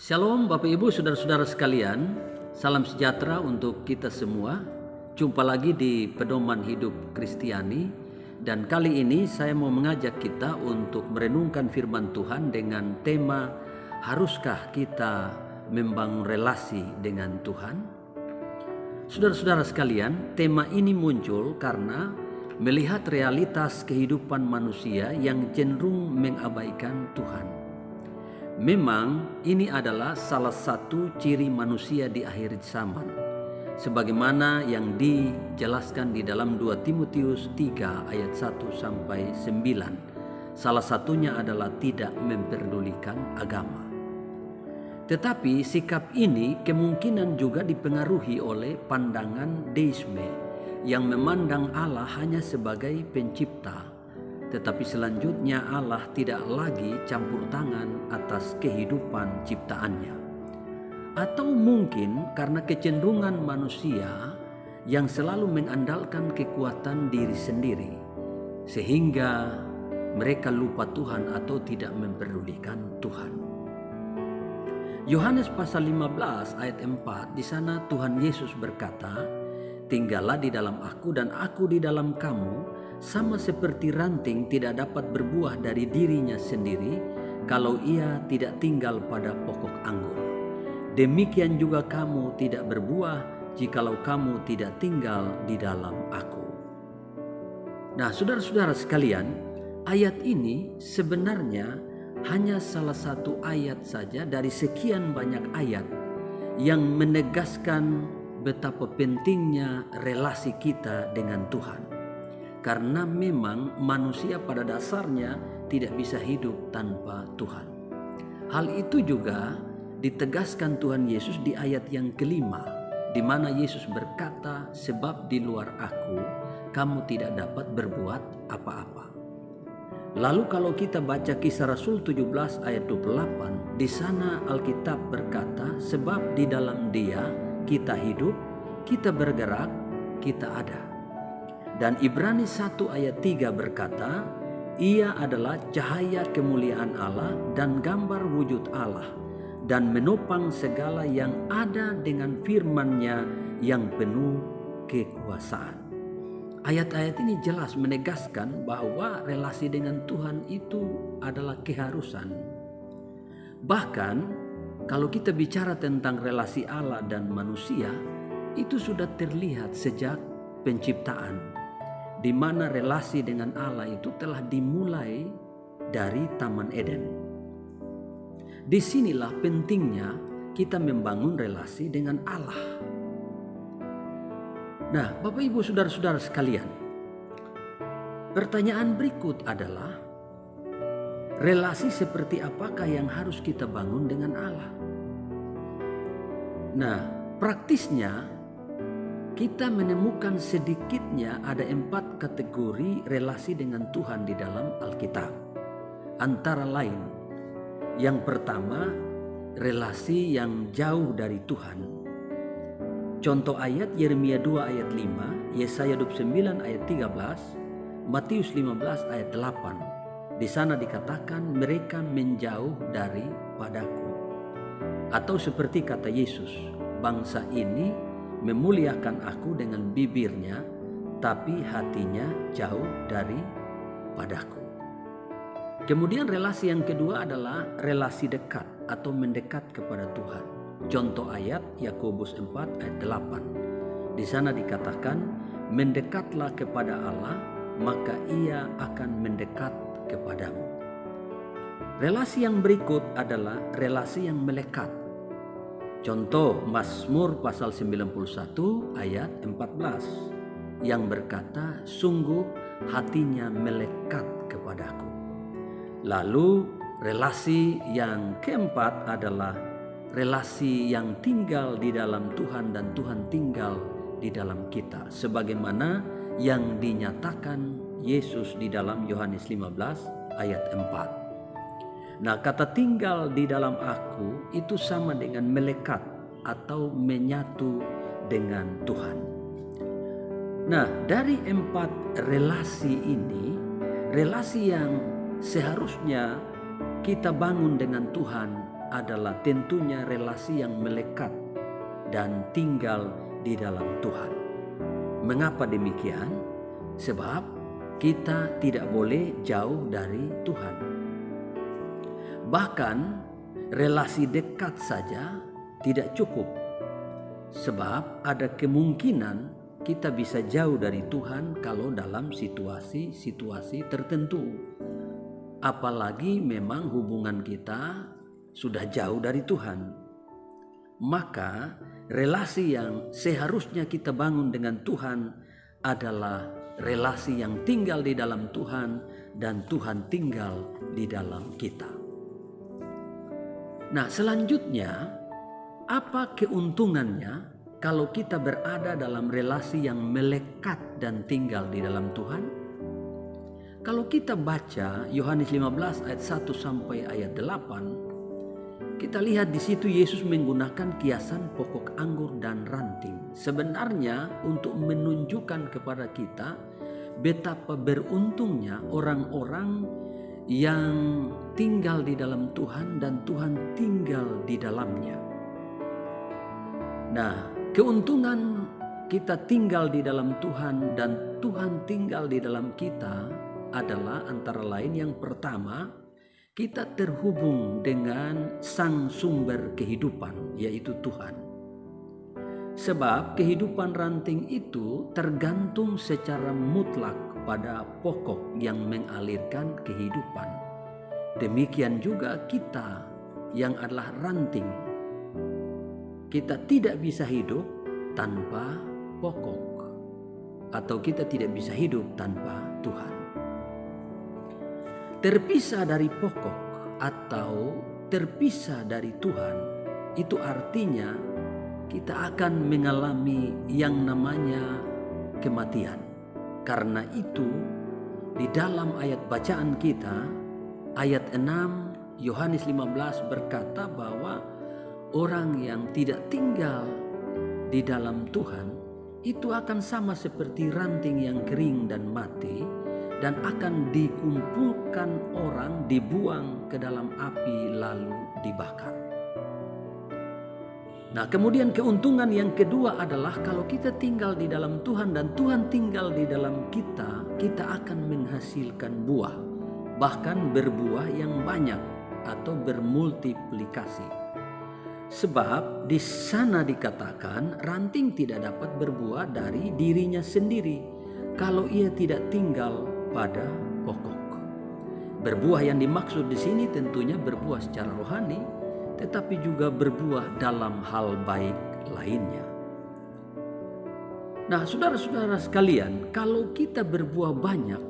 Shalom Bapak Ibu Saudara-saudara sekalian, salam sejahtera untuk kita semua. Jumpa lagi di Pedoman Hidup Kristiani, dan kali ini saya mau mengajak kita untuk merenungkan firman Tuhan dengan tema haruskah kita membangun relasi dengan Tuhan? Saudara-saudara sekalian, tema ini muncul karena melihat realitas kehidupan manusia yang cenderung mengabaikan Tuhan. Memang ini adalah salah satu ciri manusia di akhir zaman, sebagaimana yang dijelaskan di dalam 2 Timotius 3 ayat 1 sampai 9. Salah satunya adalah tidak memperdulikan agama. Tetapi sikap ini kemungkinan juga dipengaruhi oleh pandangan deisme yang memandang Allah hanya sebagai pencipta, tetapi selanjutnya Allah tidak lagi campur tangan atas kehidupan ciptaannya. Atau mungkin karena kecenderungan manusia yang selalu mengandalkan kekuatan diri sendiri, sehingga mereka lupa Tuhan atau tidak memperdulikan Tuhan. Yohanes pasal 15 ayat 4, di sana Tuhan Yesus berkata, "Tinggallah di dalam aku dan aku di dalam kamu, sama seperti ranting tidak dapat berbuah dari dirinya sendiri kalau ia tidak tinggal pada pokok anggur. Demikian juga kamu tidak berbuah jikalau kamu tidak tinggal di dalam aku." Nah, saudara-saudara sekalian, ayat ini sebenarnya hanya salah satu ayat saja dari sekian banyak ayat yang menegaskan betapa pentingnya relasi kita dengan Tuhan. Karena memang manusia pada dasarnya tidak bisa hidup tanpa Tuhan. Hal itu juga ditegaskan Tuhan Yesus di ayat yang kelima, di mana Yesus berkata, "Sebab di luar aku, kamu tidak dapat berbuat apa-apa." Lalu kalau kita baca Kisah Rasul 17 ayat 28, di sana Alkitab berkata, "Sebab di dalam Dia kita hidup, kita bergerak, kita ada." Dan Ibrani 1 ayat 3 berkata, "Ia adalah cahaya kemuliaan Allah dan gambar wujud Allah, dan menopang segala yang ada dengan firman-Nya yang penuh kekuasaan." Ayat-ayat ini jelas menegaskan bahwa relasi dengan Tuhan itu adalah keharusan. Bahkan kalau kita bicara tentang relasi Allah dan manusia, itu sudah terlihat sejak penciptaan, di mana relasi dengan Allah itu telah dimulai dari Taman Eden. Disinilah pentingnya kita membangun relasi dengan Allah. Nah, Bapak Ibu Saudara-saudara sekalian, pertanyaan berikut adalah, relasi seperti apakah yang harus kita bangun dengan Allah? Nah, praktisnya kita menemukan sedikitnya ada 4 kategori relasi dengan Tuhan di dalam Alkitab. Antara lain, yang pertama, relasi yang jauh dari Tuhan. Contoh ayat Yeremia 2 ayat 5, Yesaya 29 ayat 13, Matius 15 ayat 8. Di sana dikatakan mereka menjauh daripadaku. Atau seperti kata Yesus, "Bangsa ini memuliakan aku dengan bibirnya, tapi hatinya jauh daripadaku." Kemudian relasi yang kedua adalah relasi dekat atau mendekat kepada Tuhan. Contoh ayat Yakobus 4 ayat 8. Di sana dikatakan, "Mendekatlah kepada Allah, maka Ia akan mendekat kepadamu." Relasi yang berikut adalah relasi yang melekat. Contoh Mazmur pasal 91 ayat 14 yang berkata, "Sungguh hatinya melekat kepadaku." Lalu relasi yang keempat adalah relasi yang tinggal di dalam Tuhan dan Tuhan tinggal di dalam kita, sebagaimana yang dinyatakan Yesus di dalam Yohanes 15 ayat 4. Nah, kata tinggal di dalam aku itu sama dengan melekat atau menyatu dengan Tuhan. Nah, dari 4 relasi ini, relasi yang seharusnya kita bangun dengan Tuhan adalah tentunya relasi yang melekat dan tinggal di dalam Tuhan. Mengapa demikian? Sebab kita tidak boleh jauh dari Tuhan. Bahkan relasi dekat saja tidak cukup. Sebab ada kemungkinan kita bisa jauh dari Tuhan kalau dalam situasi-situasi tertentu. Apalagi memang hubungan kita sudah jauh dari Tuhan. Maka relasi yang seharusnya kita bangun dengan Tuhan adalah relasi yang tinggal di dalam Tuhan dan Tuhan tinggal di dalam kita. Nah, selanjutnya, apa keuntungannya kalau kita berada dalam relasi yang melekat dan tinggal di dalam Tuhan? Kalau kita baca Yohanes 15 ayat 1 sampai ayat 8, kita lihat di situ Yesus menggunakan kiasan pokok anggur dan ranting. Sebenarnya untuk menunjukkan kepada kita betapa beruntungnya orang-orang yang tinggal di dalam Tuhan dan Tuhan tinggal di dalamnya. Nah, keuntungan kita tinggal di dalam Tuhan dan Tuhan tinggal di dalam kita adalah antara lain yang pertama, kita terhubung dengan sang sumber kehidupan, yaitu Tuhan. Sebab kehidupan ranting itu tergantung secara mutlak pada pokok yang mengalirkan kehidupan. Demikian juga kita yang adalah ranting. Kita tidak bisa hidup tanpa pokok, atau kita tidak bisa hidup tanpa Tuhan. Terpisah dari pokok atau terpisah dari Tuhan, itu artinya kita akan mengalami yang namanya kematian. Karena itu di dalam ayat bacaan kita, ayat 6 Yohanes 15 berkata bahwa orang yang tidak tinggal di dalam Tuhan itu akan sama seperti ranting yang kering dan mati, dan akan dikumpulkan orang, dibuang ke dalam api lalu dibakar. Nah, kemudian keuntungan yang kedua adalah kalau kita tinggal di dalam Tuhan dan Tuhan tinggal di dalam kita, kita akan menghasilkan buah, bahkan berbuah yang banyak atau bermultiplikasi. Sebab di sana dikatakan ranting tidak dapat berbuah dari dirinya sendiri kalau ia tidak tinggal pada pokok. Berbuah yang dimaksud di sini tentunya berbuah secara rohani, tetapi juga berbuah dalam hal baik lainnya. Nah, saudara-saudara sekalian, kalau kita berbuah banyak,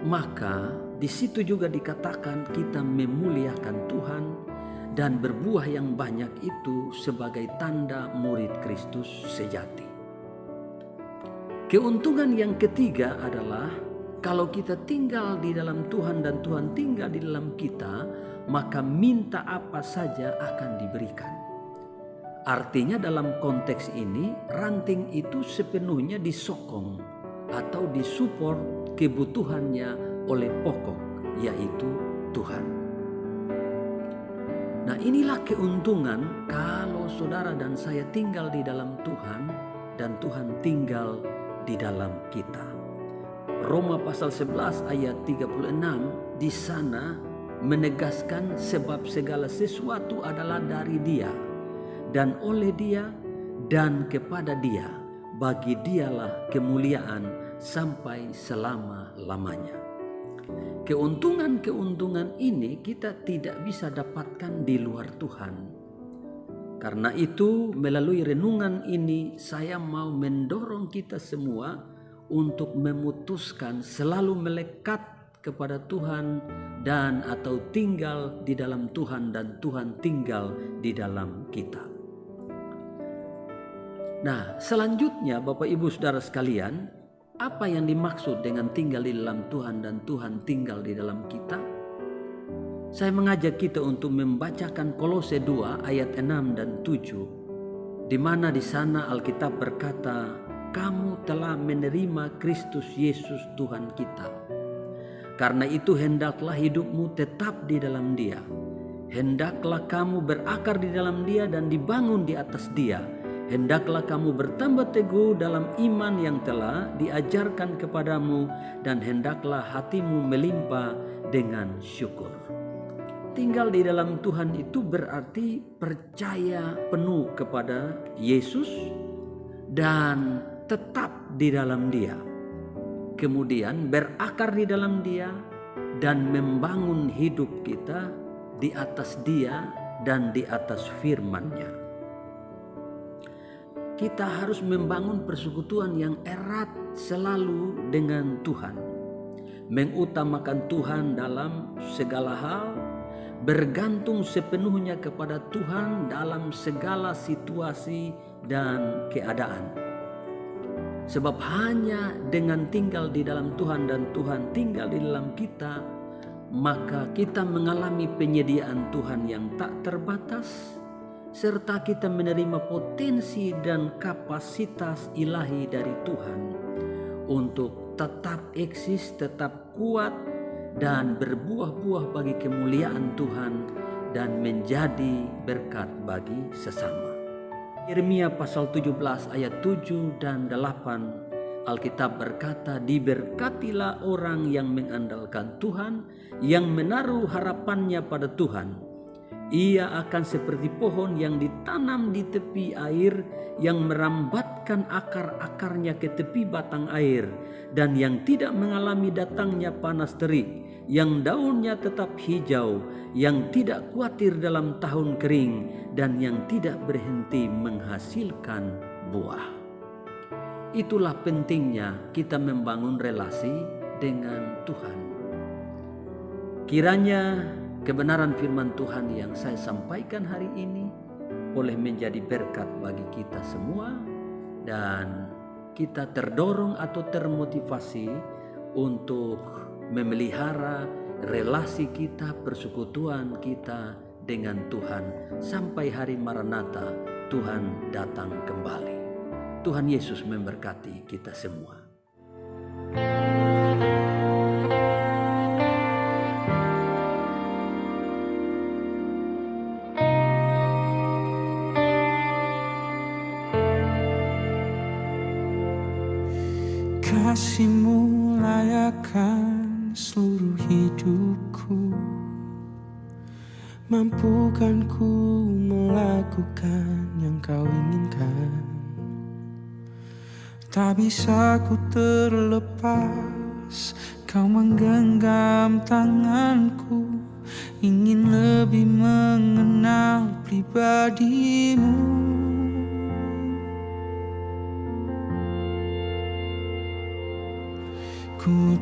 maka di situ juga dikatakan kita memuliakan Tuhan, dan berbuah yang banyak itu sebagai tanda murid Kristus sejati. Keuntungan yang ketiga adalah kalau kita tinggal di dalam Tuhan dan Tuhan tinggal di dalam kita, maka minta apa saja akan diberikan. Artinya dalam konteks ini, ranting itu sepenuhnya disokong atau disupport kebutuhannya oleh pokok, yaitu Tuhan. Nah, inilah keuntungan kalau saudara dan saya tinggal di dalam Tuhan dan Tuhan tinggal di dalam kita. Roma pasal 11 ayat 36 di sana menegaskan sebab segala sesuatu adalah dari Dia dan oleh Dia dan kepada Dia, bagi Dialah kemuliaan sampai selama-lamanya. Keuntungan-keuntungan ini kita tidak bisa dapatkan di luar Tuhan. Karena itu melalui renungan ini saya mau mendorong kita semua untuk memutuskan selalu melekat kepada Tuhan dan atau tinggal di dalam Tuhan dan Tuhan tinggal di dalam kita. Nah, selanjutnya Bapak Ibu Saudara sekalian, apa yang dimaksud dengan tinggal di dalam Tuhan dan Tuhan tinggal di dalam kita? Saya mengajak kita untuk membacakan Kolose 2 ayat 6 dan 7, di mana di sana Alkitab berkata, kamu telah menerima Kristus Yesus Tuhan kita. Karena itu hendaklah hidupmu tetap di dalam Dia, Hendaklah kamu berakar di dalam Dia dan dibangun di atas Dia. Hendaklah kamu bertambah teguh dalam iman yang telah diajarkan kepadamu, dan hendaklah hatimu melimpah dengan syukur. Tinggal di dalam Tuhan itu berarti percaya penuh kepada Yesus dan tetap di dalam Dia. Kemudian berakar di dalam Dia dan membangun hidup kita di atas Dia dan di atas firman-Nya. Kita harus membangun persekutuan yang erat selalu dengan Tuhan. Mengutamakan Tuhan dalam segala hal, bergantung sepenuhnya kepada Tuhan dalam segala situasi dan keadaan. Sebab hanya dengan tinggal di dalam Tuhan dan Tuhan tinggal di dalam kita, maka kita mengalami penyediaan Tuhan yang tak terbatas, serta kita menerima potensi dan kapasitas ilahi dari Tuhan untuk tetap eksis, tetap kuat, dan berbuah-buah bagi kemuliaan Tuhan dan menjadi berkat bagi sesama. Yeremia pasal 17 ayat 7 dan 8, Alkitab berkata, "Diberkatilah orang yang mengandalkan Tuhan, yang menaruh harapannya pada Tuhan. Ia akan seperti pohon yang ditanam di tepi air, yang merambatkan akar-akarnya ke tepi batang air, dan yang tidak mengalami datangnya panas terik, yang daunnya tetap hijau, yang tidak khawatir dalam tahun kering, dan yang tidak berhenti menghasilkan buah." Itulah pentingnya kita membangun relasi dengan Tuhan. Kiranya kebenaran firman Tuhan yang saya sampaikan hari ini boleh menjadi berkat bagi kita semua, dan kita terdorong atau termotivasi untuk memelihara relasi kita, persekutuan kita dengan Tuhan sampai hari Maranatha, Tuhan datang kembali. Tuhan Yesus memberkati kita semua. Kasih-Mu layakkan seluruh hidupku, mampukan ku melakukan yang Kau inginkan. Tak bisa ku terlepas, Kau menggenggam tanganku, ingin lebih mengenal pribadi-Mu. Ku